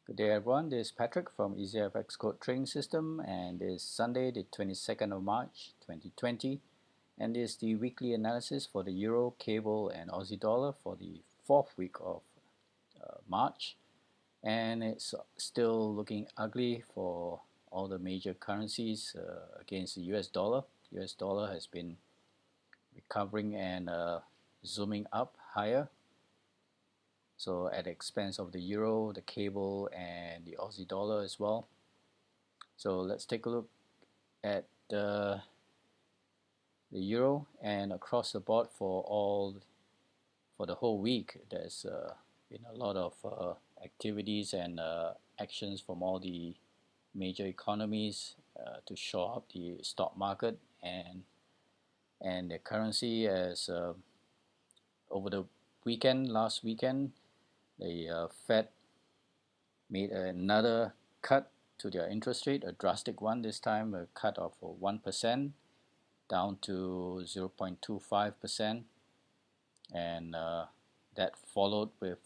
Good day everyone, this is Patrick from EasyFX Code Trading System, and it is Sunday the 22nd of March 2020, and this is the weekly analysis for the Euro, Cable and Aussie dollar for the 4th week of March, and it's still looking ugly for all the major currencies against the US dollar. US dollar has been recovering and zooming up higher. So at the expense of the euro, the cable, and the Aussie dollar as well. So let's take a look at the euro, and across the board for the whole week. There's been a lot of activities and actions from all the major economies to shore up the stock market and the currency. As over the last weekend, the Fed made another cut to their interest rate, a drastic one this time, a cut of 1% down to 0.25%, and that followed with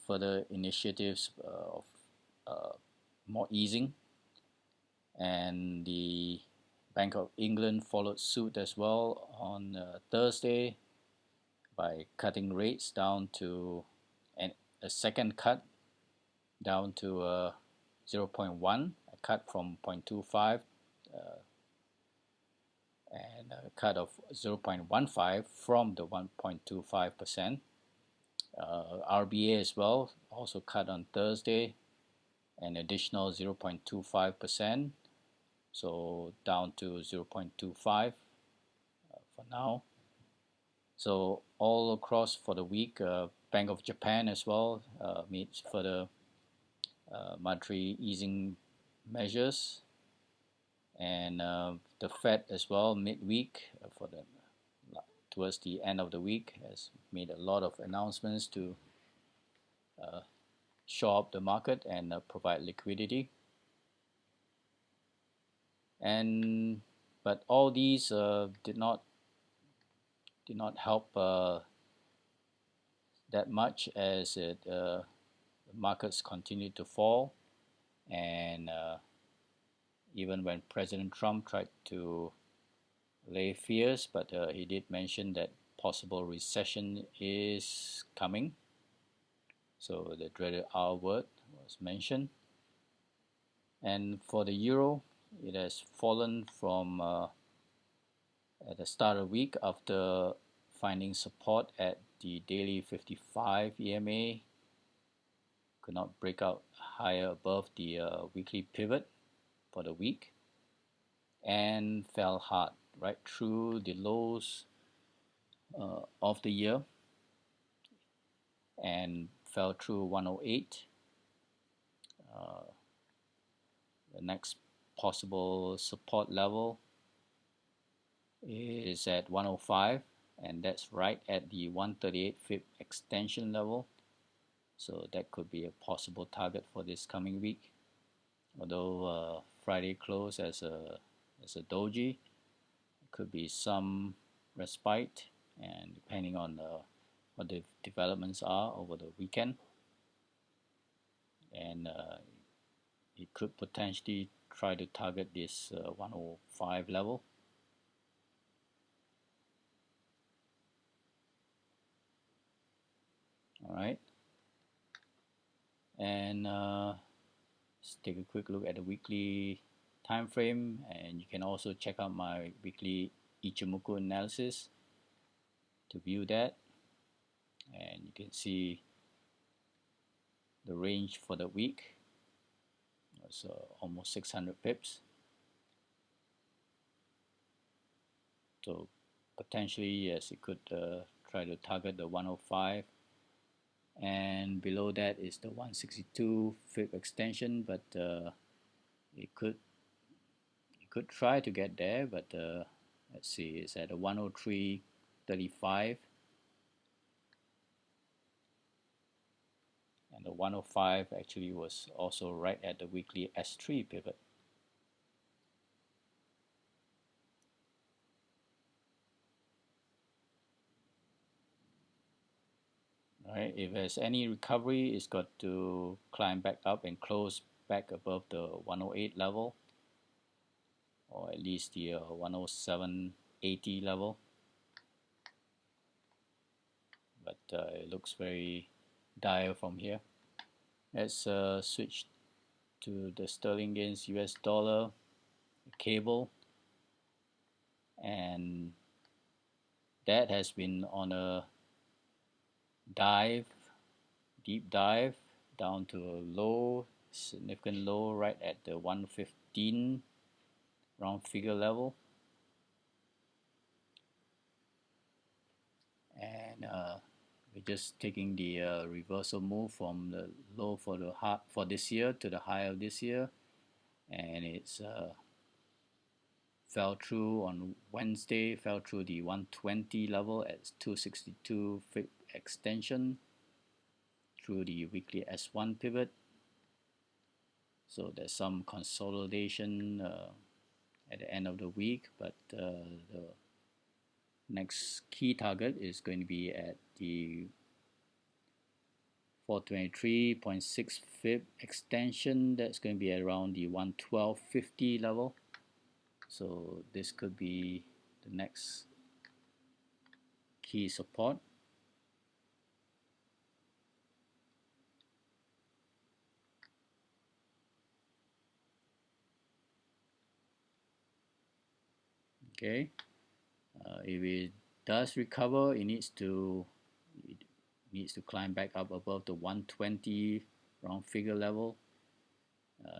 further initiatives of more easing, and the Bank of England followed suit as well on Thursday by cutting rates down to a second cut down to 0.1, a cut from 0.25 and a cut of 0.15 from the 1.25%. RBA as well also cut on Thursday an additional 0.25%, so down to 0.25 for now. So all across for the week, Bank of Japan as well made further monetary easing measures, and the Fed as well midweek towards the end of the week has made a lot of announcements to shore up the market and provide liquidity. But all these did not help that much, as the markets continued to fall, and even when President Trump tried to lay fears, but he did mention that possible recession is coming. So the dreaded R word was mentioned. And for the euro, it has fallen from at the start of the week after finding support at the daily 55 EMA, could not break out higher above the weekly pivot for the week, and fell hard right through the lows of the year and fell through 108. The next possible support level is at 105, and that's right at the 138 FIB extension level, so that could be a possible target for this coming week. Although Friday close as a doji, could be some respite, and depending on what the developments are over the weekend, and it could potentially try to target this 105 level. All right, and let's take a quick look at the weekly time frame, and you can also check out my weekly Ichimoku analysis to view that, and you can see the range for the week was almost 600 pips, so potentially yes, it could try to target the 105, and below that is the 162 FIB extension, but it could try to get there, but let's see, it's at a 103.35, and the 105 actually was also right at the weekly S3 pivot. Right? If there's any recovery, it's got to climb back up and close back above the 108 level, or at least the 107.80 level. But it looks very dire from here. Let's switch to the sterling against US dollar cable, and that has been on a deep dive down to a low, significant low right at the 115 round figure level, and we're just taking the reversal move from the low for the high for this year to the high of this year, and it's fell through on Wednesday, fell through the 120 level at 262 fib extension through the weekly S1 pivot. So there's some consolidation at the end of the week, but the next key target is going to be at the 423.6 fib extension. That's going to be around the 112.50 level. So this could be the next key support. Okay, if it does recover, it needs to climb back up above the 120 round figure level,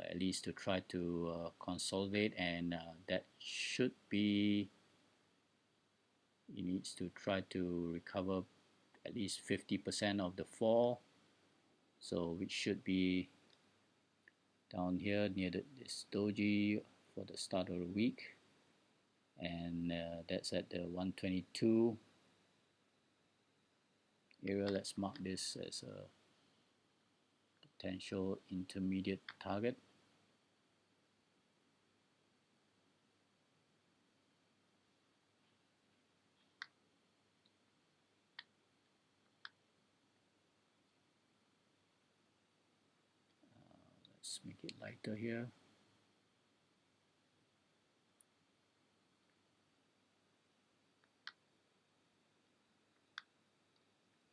at least to try to consolidate, and that should be, it needs to try to recover at least 50% of the fall, so which should be down here near this doji for the start of the week, and that's at the 122 area. Let's mark this as a potential intermediate target. Let's make it lighter here.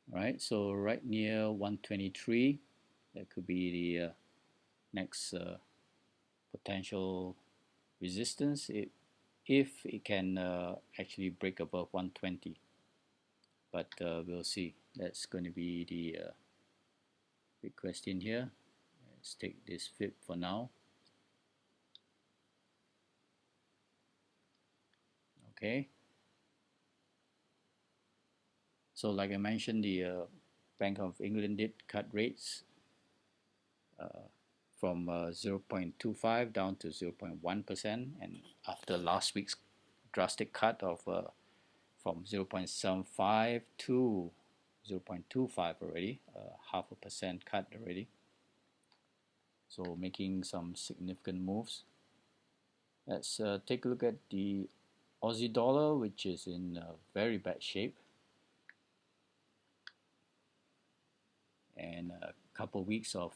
Alright, so right near 123, that could be the next potential resistance if it can actually break above 120. But we'll see. That's going to be the big question here. Let's take this fib for now. Okay. So like I mentioned, the Bank of England did cut rates from 0.25 down to 0.1%, and after last week's drastic cut of from 0.75 to 0.25 already, half a percent cut already. So making some significant moves. Let's take a look at the Aussie dollar, which is in very bad shape, and a couple of weeks of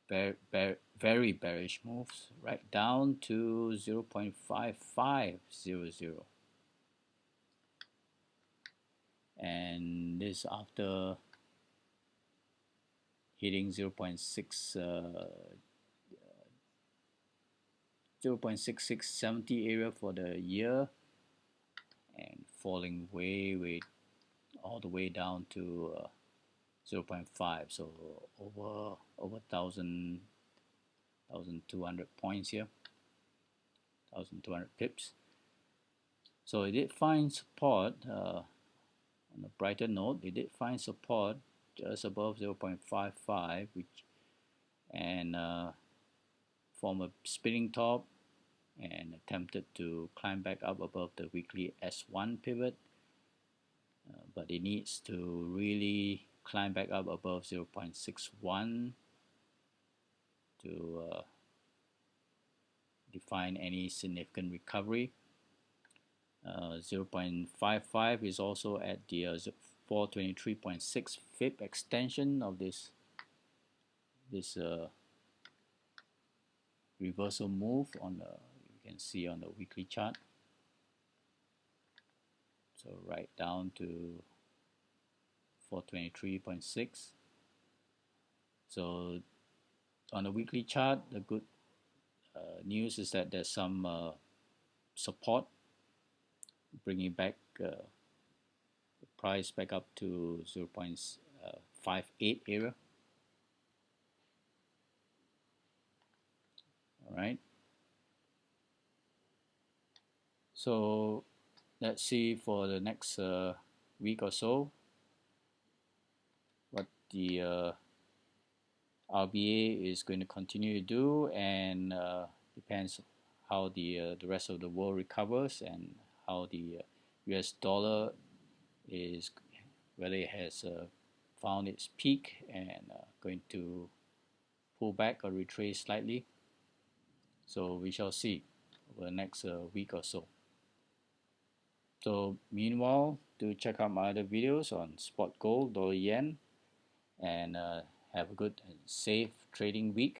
very bearish moves right down to 0.5500, and this after hitting 0.6670 area for the year, and falling way all the way down to 0.5, so over 1,200 points here, 1,200 pips. So it did find support. On a brighter note, it did find support just above 0.55, which and form a spinning top and attempted to climb back up above the weekly S1 pivot, but it needs to really climb back up above 0.61 to define any significant recovery. 0.55 is also at the 423.6 fib extension of this reversal move on the, you can see on the weekly chart. So right down to 423.6. So on the weekly chart, the good news is that there's some support, bringing back the price back up to 0.58 area. All right. So let's see for the next week or so what the RBA is going to continue to do, and depends how the rest of the world recovers and how the US dollar is, whether it has found its peak and going to pull back or retrace slightly. So we shall see over the next week or so. So meanwhile, do check out my other videos on spot gold, dollar yen, and have a good and safe trading week.